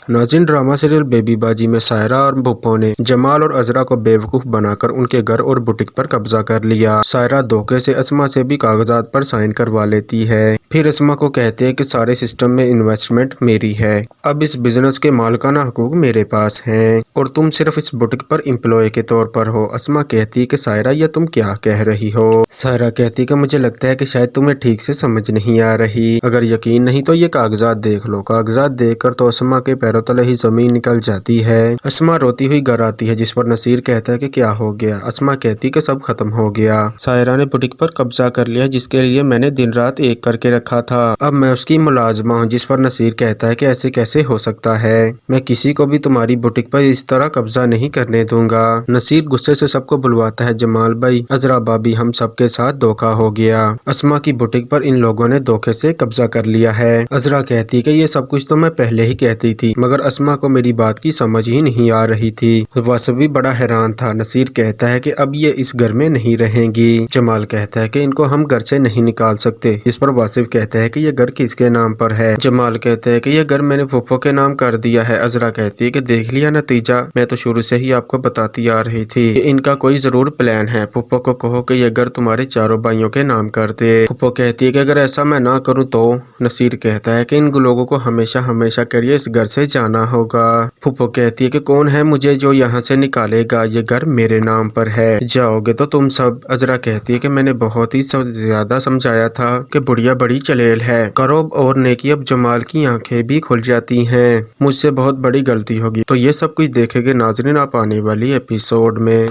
नाज़रीन, drama serial baby बाजी में सायरा और भुप्पो ने जमाल और अजरा को बेवकूफ बनाकर उनके घर और बुटीक पर कब्जा कर लिया। सायरा धोखे से अस्मा से भी कागजात पर साइन करवा लेती है, फिर अस्मा को कहते हैं कि सारे सिस्टम में इन्वेस्टमेंट मेरी है, अब इस बिजनेस के मालिकाना हकूक मेरे पास हैं और तुम सिर्फ इस बुटीक पर एम्प्लॉय के तौर पर हो। अस्मा कहती है कि सायरा, ये तुम क्या कह रही हो? सायरा कहती है कि मुझे लगता है कि शायद तुम्हें ठीक से समझ नहीं आ रही, अगर यकीन नहीं तो ये कागजात देख लो। कागजात देखकर तो अस्मा के पैरों तले ही जमीन निकल जाती है। अस्मा रोती हुई घर आती है, जिस पर नसीर कहता है कि क्या हो गया। अस्मा कहती है कि सब खत्म हो गया, सायरा ने बुटीक पर कब्जा कर लिया जिसके लिए मैंने दिन रात एक करके रखा था, अब मैं उसकी मुलाजमा हूँ। जिस पर नसीर कहता है कि ऐसे कैसे हो सकता है, मैं किसी को भी तुम्हारी बुटीक पर इस तरह कब्जा नहीं करने दूंगा। नसीर गुस्से से सबको बुलवाता है, जमाल भाई, अजरा भाभी, हम सबके साथ धोखा हो गया, अस्मा की बुटीक पर इन लोगों ने धोखे से कब्जा कर लिया है। अजरा कहती है कि ये सब कुछ तो मैं पहले ही कहती थी, मगर अस्मा को मेरी बात की समझ ही नहीं आ रही थी, वासिफ भी बड़ा हैरान था। नसीर कहता है कि अब ये इस घर में नहीं रहेंगी। जमाल कहता है कि इनको हम घर से नहीं निकाल सकते, जिस पर वासिफ कहता है कि ये घर किसके नाम पर है। जमाल कहता है कि ये घर मैंने फूफो के नाम कर दिया है। अजरा कहती है कि देख लिया नतीजा, मैं तो शुरू से ही आपको बताती आ रही थी कि इनका कोई जरूर प्लान है। फूफो को कहो कि ये घर तुम्हारे चारों भाइयों के नाम कर दे। फूफो कहती है कि अगर ऐसा मैं ना करूँ तो? नसीर कहता है कि इन लोगों को हमेशा हमेशा के लिए इस घर से जाना होगा। फूफो कहती है कि कौन है मुझे जो यहाँ से निकालेगा, ये घर मेरे नाम पर है, जाओगे तो तुम सब। अजरा कहती है कि मैंने बहुत ही ज्यादा समझाया था कि बुढ़िया बड़ी चलेल है, करो और नेकी। अब जमाल की आंखें भी खुल जाती हैं, मुझसे बहुत बड़ी गलती होगी। तो ये सब कुछ देखेंगे नाज़रीन आप आने वाली एपिसोड में।